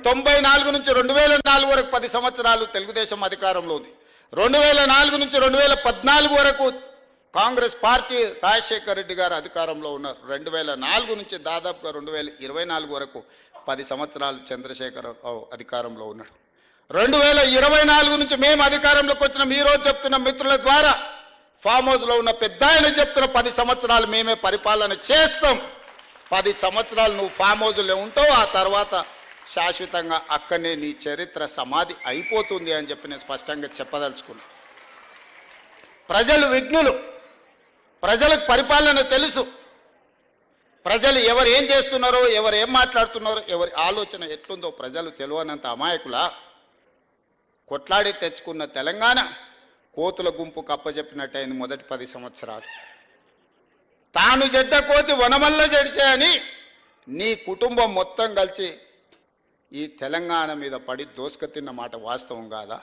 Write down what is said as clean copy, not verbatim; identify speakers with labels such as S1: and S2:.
S1: 1994 నుంచి 2004 వరకు 10 సంవత్సరాలు తెలుగుదేశం అధికారంలో ఉంది. 2004 నుంచి 2014 వరకు కాంగ్రెస్ పార్టీ రాజశేఖర్ రెడ్డి గారు అధికారంలో ఉన్నారు. 2004 నుంచి దాదాపుగా 2024 వరకు 10 సంవత్సరాలు చంద్రశేఖర్ అధికారంలో ఉన్నాడు. 2024 నుంచి మేము అధికారంలోకి వచ్చిన ఈ రోజు చెప్తున్న మిత్రుల ద్వారా ఫామ్ హౌస్ లో ఉన్న పెద్ద ఆయన చెప్తున్న 10 సంవత్సరాలు మేమే పరిపాలన చేస్తాం. 10 సంవత్సరాలు నువ్వు ఫామ్ హౌస్లో ఉంటావు, ఆ తర్వాత శాశ్వతంగా అక్కడనే నీ చరిత్ర సమాధి అయిపోతుంది అని చెప్పి నేను స్పష్టంగా చెప్పదలుచుకున్నా. ప్రజలు విఘ్నులు, ప్రజలకు పరిపాలన తెలుసు. ప్రజలు ఎవరు ఏం చేస్తున్నారో, ఎవరు ఏం మాట్లాడుతున్నారో, ఎవరి ఆలోచన ఎట్లుందో ప్రజలు తెలియనంత అమాయకులా. కొట్లాడి తెచ్చుకున్న తెలంగాణ కోతుల గుంపు కప్పజెప్పినట్టయింది మొదటి 10 సంవత్సరాలు. తాను జడ్డ కోతి వనమల్ల జడిచే అని నీ కుటుంబం మొత్తం కలిసి ఈ తెలంగాణ మీద పడి దోసుక తిన్న మాట వాస్తవం కాదా?